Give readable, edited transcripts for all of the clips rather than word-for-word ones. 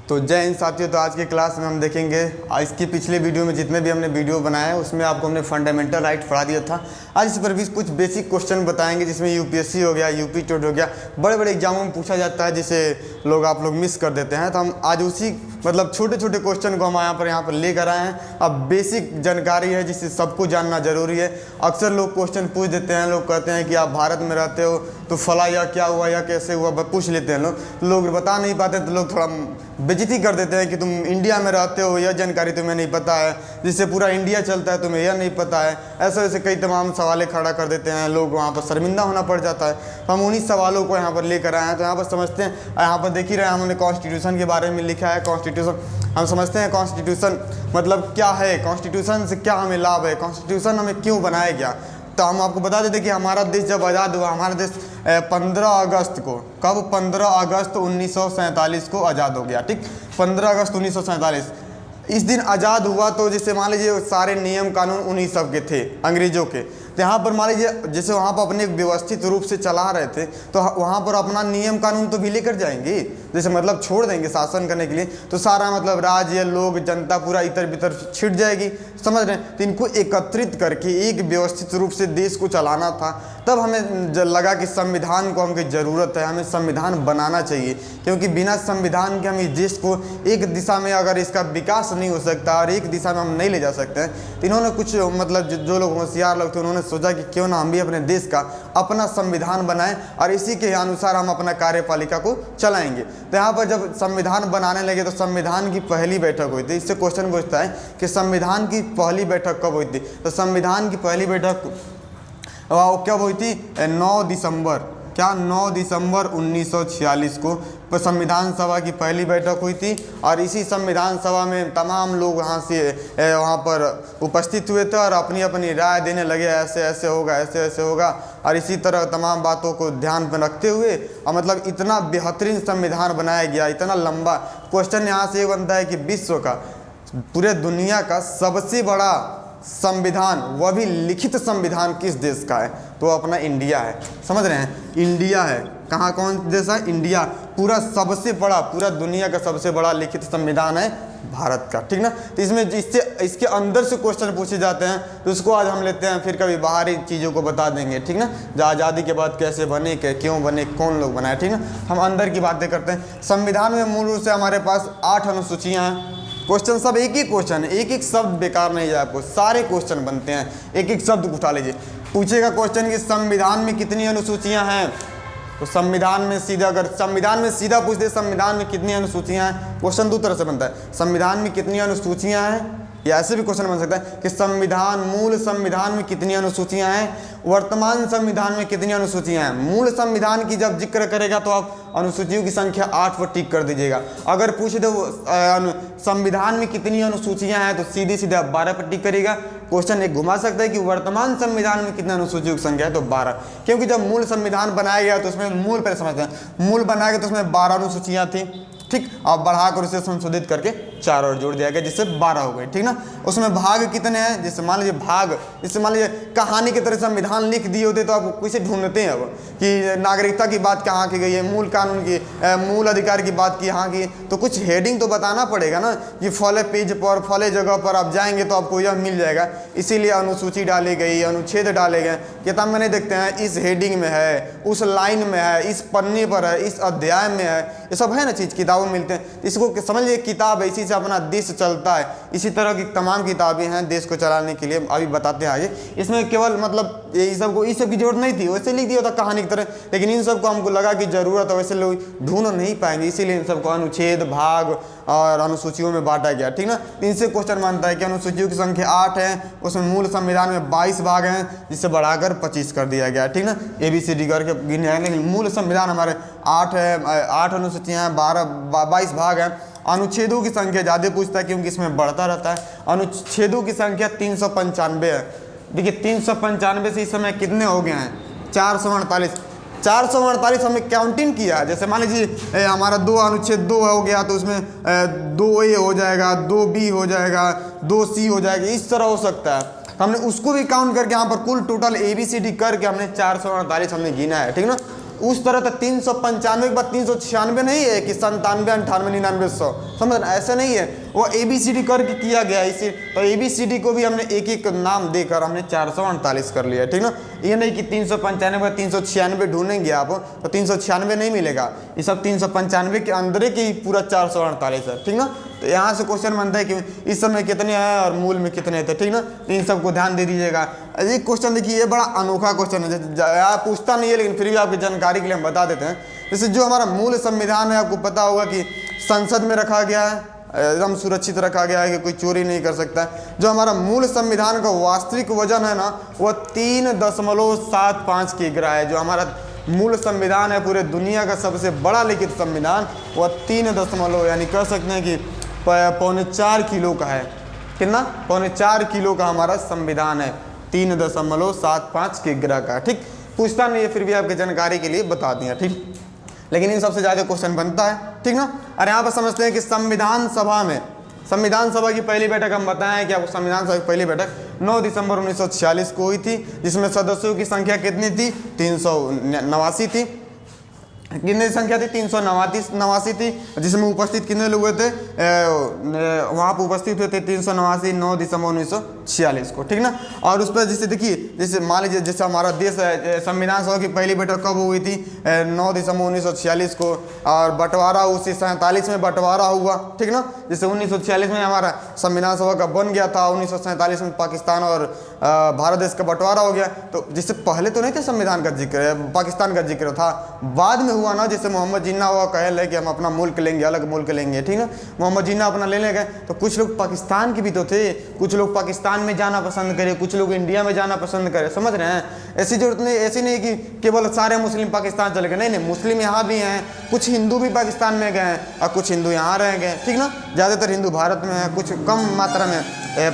तो जय हिंद साथियों। तो आज के क्लास में हम देखेंगे, इसकी पिछले वीडियो में जितने भी हमने वीडियो बनाए हैं उसमें आपको हमने फंडामेंटल राइट पढ़ा दिया था। आज इस पर भी कुछ बेसिक क्वेश्चन बताएंगे जिसमें यूपीएससी हो गया, यूपी टेट हो गया, बड़े बड़े एग्जामों में पूछा जाता है जिसे आप लोग मिस कर देते हैं। तो हम आज उसी छोटे छोटे क्वेश्चन को हम यहाँ पर लेकर आए हैं। अब बेसिक जानकारी है जिसे सबको जानना जरूरी है। अक्सर लोग क्वेश्चन पूछ देते हैं, लोग कहते हैं कि आप भारत में रहते हो तो फला या क्या हुआ या कैसे हुआ पूछ लेते हैं लोग बता नहीं पाते, तो लोग थोड़ा बेइज्जती कर देते हैं कि तुम इंडिया में रहते हो, यह जानकारी तुम्हें नहीं पता है, जिससे पूरा इंडिया चलता है तुम्हें यह नहीं पता है। ऐसे ऐसे कई तमाम सवालें खड़ा कर देते हैं, लोग वहाँ पर शर्मिंदा होना पड़ जाता है। तो हम उन्हीं सवालों को यहाँ पर लेकर आए हैं। तो यहाँ पर समझते हैं, यहाँ पर देख ही रहे हैं हमने कॉन्स्टिट्यूशन के बारे में लिखा है। कॉन्स्टिट्यूशन हम समझते हैं, कॉन्स्टिट्यूशन मतलब क्या है, कॉन्स्टिट्यूशन से क्या हमें लाभ है, कॉन्स्टिट्यूशन हमें क्यों बनाया गया। तो हम आपको बता देते कि हमारा देश जब आज़ाद हुआ, हमारा देश 15 अगस्त को, कब 15 अगस्त 1947 को आज़ाद हो गया। ठीक, 15 अगस्त 1947 इस दिन आज़ाद हुआ। तो जैसे मान लीजिए सारे नियम कानून उन्हीं सब के थे, अंग्रेज़ों के। तो यहाँ पर मान लीजिए जैसे वहाँ पर अपने व्यवस्थित रूप से चला रहे थे, तो वहाँ पर अपना नियम कानून तो भी लेकर जाएंगे, जैसे छोड़ देंगे शासन करने के लिए, तो सारा राज्य, लोग, जनता पूरा इतर बितर छिट जाएगी, समझ रहे हैं। तो इनको एकत्रित करके एक व्यवस्थित रूप से देश को चलाना था। तब हमें लगा कि संविधान को हमको ज़रूरत है, हमें संविधान बनाना चाहिए, क्योंकि बिना संविधान के हम इस देश को एक दिशा में, अगर इसका विकास नहीं हो सकता और एक दिशा में हम नहीं ले जा सकते हैं। तो इन्होंने कुछ जो लोग होशियार लोग थे, उन्होंने सोचा कि क्यों ना हम भी अपने देश का अपना संविधान बनाएं और इसी के अनुसार हम अपना कार्यपालिका को चलाएंगे। तो यहाँ पर जब संविधान बनाने लगे तो संविधान की पहली बैठक हुई थी। इससे क्वेश्चन पूछता है कि संविधान की पहली बैठक कब हुई थी। तो संविधान की पहली बैठक कब हुई थी? 9 दिसंबर 1946 को संविधान सभा की पहली बैठक हुई थी। और इसी संविधान सभा में तमाम लोग वहाँ पर उपस्थित हुए थे और अपनी अपनी राय देने लगे, ऐसे ऐसे होगा, ऐसे ऐसे होगा। और इसी तरह तमाम बातों को ध्यान में रखते हुए और इतना बेहतरीन संविधान बनाया गया, इतना लंबा। क्वेश्चन यहाँ से ये बनता है कि विश्व का, पूरे दुनिया का सबसे बड़ा संविधान, वह भी लिखित संविधान किस देश का है? तो अपना इंडिया है। समझ रहे हैं, इंडिया है। कहाँ, कौन देश है? इंडिया। पूरा सबसे बड़ा, पूरा दुनिया का सबसे बड़ा लिखित संविधान है भारत का। ठीक ना। तो इसके अंदर से क्वेश्चन पूछे जाते हैं, तो उसको आज हम लेते हैं, फिर कभी बाहरी चीज़ों को बता देंगे। ठीक ना, आज़ादी के बाद कैसे बने, क्यों बने, कौन लोग बनाए। ठीक ना, हम अंदर की बातें करते हैं। संविधान में मूल रूप से हमारे पास 8 अनुसूचियाँ हैं। क्वेश्चन सब एक ही क्वेश्चन है, एक एक शब्द बेकार नहीं जाए, आपको सारे क्वेश्चन बनते हैं, एक एक शब्द उठा लीजिए। पूछेगा क्वेश्चन कि संविधान में कितनी अनुसूचियां हैं, तो संविधान में सीधा, अगर संविधान में सीधा पूछ दे संविधान में कितनी अनुसूचियां हैं, क्वेश्चन दो तरह से बनता है। संविधान में कितनी अनुसूचियां हैं, या ऐसे भी क्वेश्चन बन सकता है कि मूल संविधान में कितनी अनुसूचियां हैं, वर्तमान संविधान में कितनी अनुसूचियां हैं। मूल संविधान की जब जिक्र करेगा तो आप अनुसूचियों की संख्या 8 पर टिक कर दीजिएगा। अगर पूछ दो संविधान में कितनी अनुसूचियां हैं, तो सीधे सीधे आप 12 पर टिक करिएगा। क्वेश्चन एक घुमा सकता है कि वर्तमान संविधान में कितनी अनुसूचियों की संख्या है, तो 12, क्योंकि जब मूल संविधान बनाया गया तो उसमें मूल पर समझते हैं, मूल बनाया गया तो उसमें 12 अनुसूचियां थी। ठीक, अब बढ़ाकर उसे संशोधित करके 4 और जोड़ दिया गया, जिससे 12 हो गए। ठीक ना। उसमें भाग कितने हैं? जैसे मान लीजिए कहानी की तरह संविधान लिख दिए होते तो आप कैसे ढूंढते हैं अब कि नागरिकता की बात कहाँ की गई है, मूल कानून की, मूल अधिकार की बात की यहाँ की, तो कुछ हेडिंग तो बताना पड़ेगा ना कि फले पेज पर, फले जगह पर आप जाएंगे तो आपको यह मिल जाएगा। इसीलिए अनुसूची डाली गई, अनुच्छेद डाले गए। किताब में नहीं देखते हैं इस हेडिंग में है, उस लाइन में है, इस पन्ने पर है, इस अध्याय में है, ये सब है ना चीज़, किताबों मिलते हैं। इसको समझिए किताब है, इसी से अपना देश चलता है। इसी तरह की तमाम किताबें हैं देश को चलाने के लिए, अभी बताते हैं आगे। इसमें केवल इस सब की जरूरत नहीं थी, वैसे लिख दिया था कहानी की तरह, लेकिन इन सबको हमको लगा कि जरूरत है, वैसे लोग ढूंढ नहीं पाएंगे, इसीलिए इन सबको अनुच्छेद, भाग और अनुसूचियों में बांटा गया। ठीक ना। इनसे क्वेश्चन मानता है कि अनुसूचियों की संख्या 8 है, उसमें मूल संविधान में 22 भाग हैं, जिससे बढ़ाकर 25 कर दिया गया। ठीक ना, ABCD करके गिने हैं, लेकिन मूल संविधान हमारे 8 है, 8 अनुसूचियाँ हैं, 22 भाग हैं। अनुच्छेदों की संख्या ज़्यादा पूछता है क्योंकि इसमें बढ़ता रहता है। अनुच्छेदों की संख्या 395 है। देखिए 395 से इस समय कितने हो गए हैं? 448 हमने काउंटिंग किया। जैसे मान लीजिए हमारा 2 अनुच्छेद 2 हो गया, तो उसमें 2A हो जाएगा, 2B हो जाएगा, 2C हो जाएगा, इस तरह हो सकता है। हमने उसको भी काउंट करके यहाँ पर कुल टोटल ABCD करके हमने 448 हमने गिना है। ठीक ना। उस तरह तो 395 के बाद 396 नहीं है कि 97, 98, 99, 100, समझ रहे, ऐसा नहीं है। वो ABCD करके किया गया है इसी, तो ABCD को भी हमने एक एक नाम देकर हमने 448 कर लिया, ठीक ना। ये नहीं कि 395 का 396 ढूंढेंगे आप तो 396 नहीं मिलेगा, ये सब 395 के अंदर के ही पूरा 448 है, ठीक ना। तो यहाँ से क्वेश्चन बनता है कि इस समय कितने आए और मूल में कितने थे, ठीक ना। तो इन सबको ध्यान दे दीजिएगा। एक क्वेश्चन देखिए, ये बड़ा अनोखा क्वेश्चन है, आप पूछता नहीं है लेकिन फिर भी आपकी जानकारी के लिए हम बता देते हैं। जैसे जो हमारा मूल संविधान है, आपको पता होगा कि संसद में रखा गया है, एकदम सुरक्षित रखा गया है कि कोई चोरी नहीं कर सकता है। जो हमारा मूल संविधान का वास्तविक वजन है ना, वह 3.75 किग्रा है। जो हमारा मूल संविधान है, पूरे दुनिया का सबसे बड़ा लिखित संविधान, वह 3 यानी कह सकते हैं कि 4.25 किलो का है। कितना? 4.25 किलो का हमारा संविधान है, 3.75 किग्रा का, ठीक। पूछता नहीं है फिर भी आपकी जानकारी के लिए बता दिया, ठीक। लेकिन इन सबसे ज़्यादा क्वेश्चन बनता है, ठीक ना। और यहाँ पर समझते हैं कि संविधान सभा में, संविधान सभा की पहली बैठक हम बताएं कि आपको संविधान सभा की पहली बैठक 9 दिसंबर 1946 को हुई थी, जिसमें सदस्यों की संख्या कितनी थी? 389 थी। कितनी संख्या थी? 389 थी, जिसमें उपस्थित कितने लोग हुए थे? वहाँ पर उपस्थित हुए थे 389 9 दिसंबर 1946 को, ठीक ना। और उस पर जैसे देखिए, जैसे मान लीजिए जैसे हमारा देश है, संविधान सभा की पहली बैठक कब हुई थी? 9 दिसंबर 1946 को, और बंटवारा उसी 47 में बंटवारा हुआ, ठीक ना। जैसे 1946 में हमारा संविधान सभा का बन गया था, 1947 में पाकिस्तान और भारत देश का बंटवारा हो गया। तो जिससे पहले तो नहीं थे संविधान का जिक्र, पाकिस्तान का जिक्र था, बाद में हुआ ना। जैसे मोहम्मद जिन्ना हुआ, कह रहे कि हम अपना मुल्क लेंगे, अलग मुल्क लेंगे, ठीक ना। मोहम्मद जिन्ना अपना लेने गए तो कुछ लोग पाकिस्तान के भी तो थे, कुछ लोग पाकिस्तान में जाना पसंद करे, कुछ लोग इंडिया में जाना पसंद करे, समझ रहे हैं। ऐसी जरूरत नहीं, ऐसी नहीं कि केवल सारे मुस्लिम पाकिस्तान चले गए, नहीं, मुस्लिम यहाँ भी हैं, कुछ हिंदू भी पाकिस्तान में गए हैं और कुछ हिंदू यहाँ रह गए, ठीक ना। ज़्यादातर हिंदू भारत में है, कुछ कम मात्रा में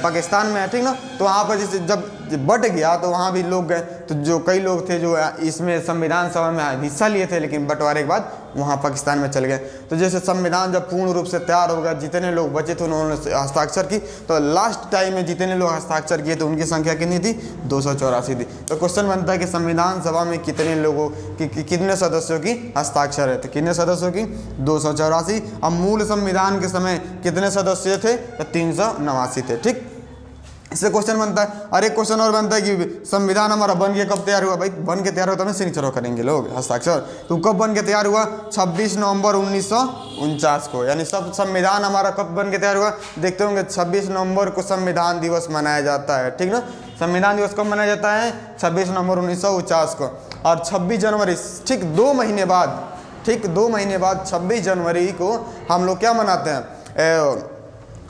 पाकिस्तान में है, ठीक ना। तो वहाँ पर जैसे जब बट गया तो वहाँ भी लोग गए, तो जो कई लोग थे जो इसमें संविधान सभा में हिस्सा लिए थे, लेकिन बंटवारे के बाद वहाँ पाकिस्तान में चल गए। तो जैसे संविधान जब पूर्ण रूप से तैयार हो गया, जितने लोग बचे थे उन्होंने हस्ताक्षर की, तो लास्ट टाइम में जितने लोग हस्ताक्षर किए तो उनकी संख्या कितनी थी? 284 थी। तो क्वेश्चन बनता है कि संविधान सभा में कितने लोगों की कितने सदस्यों की हस्ताक्षर है? तो कितने सदस्यों की? 284। अब मूल संविधान के समय कितने सदस्य थे? तो 389 थे, ठीक। इससे क्वेश्चन बनता है। और एक क्वेश्चन और बनता है कि संविधान हमारा बन के कब तैयार हुआ? भाई बन के तैयार हुआ तब सिग्नेचर करेंगे लोग, हस्ताक्षर। तो कब बन के तैयार हुआ? 26 नवंबर 1949 को। यानी सब संविधान हमारा कब बन के तैयार हुआ? देखते होंगे 26 नवंबर को संविधान दिवस मनाया जाता है, ठीक ना। संविधान दिवस कब मनाया जाता है? 26 नवंबर 1949 को। और 26 जनवरी, ठीक 2 महीने बाद, ठीक 2 महीने बाद 26 जनवरी को हम लोग क्या मनाते हैं?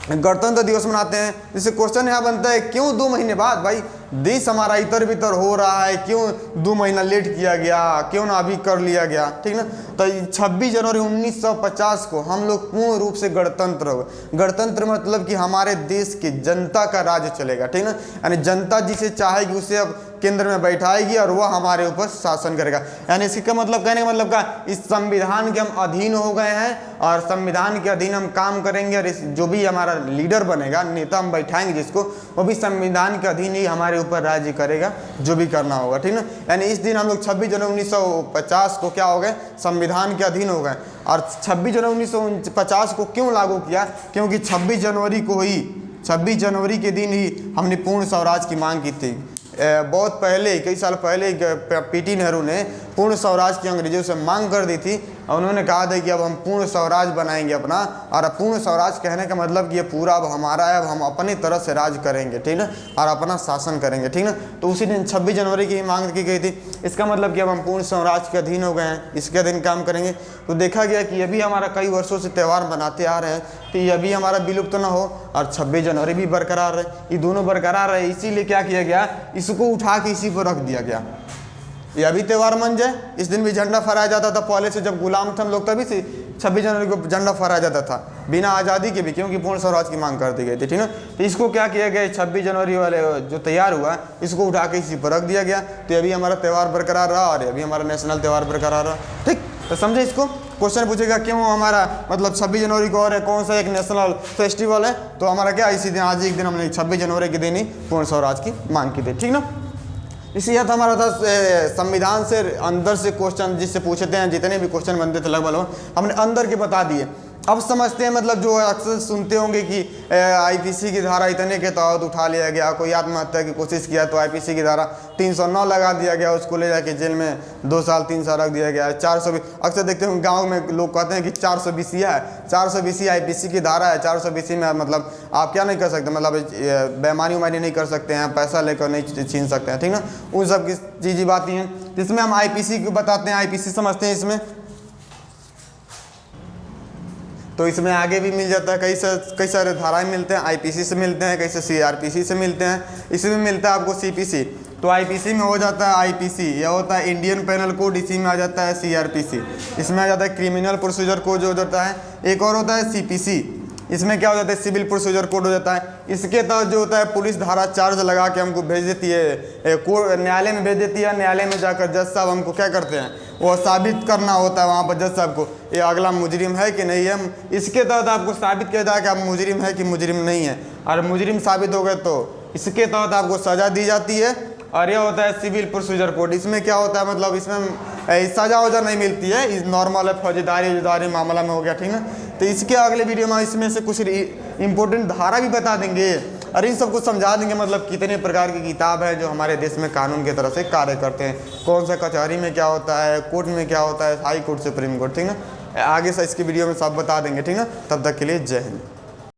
गणतंत्र दिवस मनाते हैं। जैसे क्वेश्चन यहाँ बनता है क्यों 2 महीने बाद? भाई देश हमारा इतर बितर हो रहा है, क्यों 2 महीना लेट किया गया, क्यों ना अभी कर लिया गया, ठीक ना। तो 26 जनवरी 1950 को हम लोग पूर्ण रूप से गणतंत्र हो। गणतंत्र मतलब कि हमारे देश की जनता का राज्य चलेगा, ठीक ना। यानी जनता जिसे चाहेगी उसे अब केंद्र में बैठाएगी और वह हमारे ऊपर शासन करेगा। यानी इसका मतलब, कहने का मतलब क्या? इस संविधान के हम अधीन हो गए हैं और संविधान के अधीन हम काम करेंगे, और इस जो भी हमारा लीडर बनेगा, नेता हम बैठाएंगे जिसको, वो भी संविधान के अधीन ही हमारे ऊपर राज्य करेगा, जो भी करना होगा, ठीक ना। यानी इस दिन हम लोग 26 जनवरी 1950 को क्या हो गए? संविधान के अधीन हो गए। और 26 जनवरी 1950 को क्यों लागू किया? क्योंकि 26 जनवरी को ही, 26 जनवरी के दिन ही हमने पूर्ण स्वराज की मांग की थी। बहुत पहले, कई साल पहले पीटी नेहरू ने पूर्ण स्वराज की अंग्रेजों से मांग कर दी थी, और उन्होंने कहा था कि अब हम पूर्ण स्वराज बनाएंगे अपना। और पूर्ण स्वराज कहने का मतलब कि ये पूरा अब हमारा है, अब हम अपनी तरह से राज करेंगे, ठीक ना, और अपना शासन करेंगे, ठीक ना। तो उसी दिन 26 जनवरी की मांग की गई थी। इसका मतलब कि अब हम पूर्ण स्वराज के अधीन हो गए हैं, इसके अधीन काम करेंगे। तो देखा गया कि ये भी हमारा कई वर्षों से त्यौहार मनाते आ रहे हैं, तो ये भी हमारा विलुप्त ना हो, और 26 जनवरी भी बरकरार रहे, ये दोनों बरकरार रहे। इसीलिए क्या किया गया? इसको उठा के इसी पर रख दिया गया, ये अभी त्यौहार मन जाए। इस दिन भी झंडा फहराया जाता था पहले से, जब गुलाम थे हम लोग तभी से 26 जनवरी को झंडा फहराया जाता था, बिना आज़ादी के भी, क्योंकि पूर्ण स्वराज की मांग कर दी गई थी, ठीक है। तो इसको क्या किया गया? 26 जनवरी वाले जो तैयार हुआ, इसको उठा के इसी पर रख दिया गया। तो अभी हमारा त्यौहार बरकरार रहा, और अभी हमारा नेशनल त्यौहार बरकरार रहा, ठीक। तो समझे इसको। क्वेश्चन पूछेगा क्यों हमारा मतलब 26 जनवरी को और कौन सा एक नेशनल फेस्टिवल है? तो हमारा क्या, इसी दिन, आज एक दिन हमने 26 जनवरी के दिन ही पूर्ण स्वराज की मांग की थी, ठीक ना। इसलिए तो हमारा था संविधान से अंदर से क्वेश्चन जिससे पूछते हैं, जितने भी क्वेश्चन बनते थे लगभग हमने अंदर के बता दिए। अब समझते हैं मतलब जो अक्सर सुनते होंगे कि आईपीसी की धारा इतने के तहत उठा लिया गया, कोई आत्महत्या की कोशिश किया तो आईपीसी की धारा 309 लगा दिया गया, उसको ले जाके जेल में 2 साल 3 साल रख दिया गया। 420 अक्सर देखते हैं गांव में लोग कहते हैं कि 420 है, 420 आईपीसी की धारा है। 420 में मतलब आप क्या नहीं कर सकते, मतलब बेईमानी उमानी नहीं कर सकते हैं, पैसा लेकर नहीं छीन सकते हैं, ठीक ना, उन सब की चीज़ें बातें हैं जिसमें हम आईपीसी को बताते हैं, आईपीसी समझते हैं इसमें। तो इसमें आगे भी मिल जाता है, कई सारे धाराएं मिलते हैं, आईपीसी से मिलते हैं, कई से सीआरपीसी से मिलते हैं, इसमें मिलता है आपको सीपीसी। तो आईपीसी में हो जाता है आईपीसी, यह होता है इंडियन पेनल कोड, इसी में आ जाता है सीआरपीसी, इसमें आ जाता है क्रिमिनल प्रोसीजर कोड जो हो जाता है। एक और होता है सीपीसी, इसमें क्या हो जाता है सिविल प्रोसीजर कोड हो जाता है। इसके तहत जो होता है पुलिस धारा चार्ज लगा के हमको भेज देती है, कोर्ट न्यायालय में भेज देती है। न्यायालय में जाकर जज साहब हमको क्या करते हैं, वो साबित करना होता है वहाँ पर जज साहब को ये अगला मुजरिम है कि नहीं है। इसके तहत आपको साबित किया जाए कि आप मुजरिम है कि मुजरिम नहीं है, और मुजरिम साबित हो गए तो इसके तहत आपको सज़ा दी जाती है। और यह होता है सिविल प्रोसीजर कोड, इसमें क्या होता है मतलब इसमें सजा वजा नहीं मिलती है, इस नॉर्मल है फौजदारी मामला में हो गया, ठीक है। तो इसके अगले वीडियो में इसमें से कुछ इंपॉर्टेंट धारा भी बता देंगे और इन सबको समझा देंगे, मतलब कितने प्रकार की किताब है जो हमारे देश में कानून की तरफ से कार्य करते हैं, कौन सा कचहरी में क्या होता है, कोर्ट में क्या होता है, हाई कोर्ट सुप्रीम कोर्ट, ठीक है। आगे से इसकी वीडियो में सब बता देंगे, ठीक है। तब तक के लिए जय हिंद।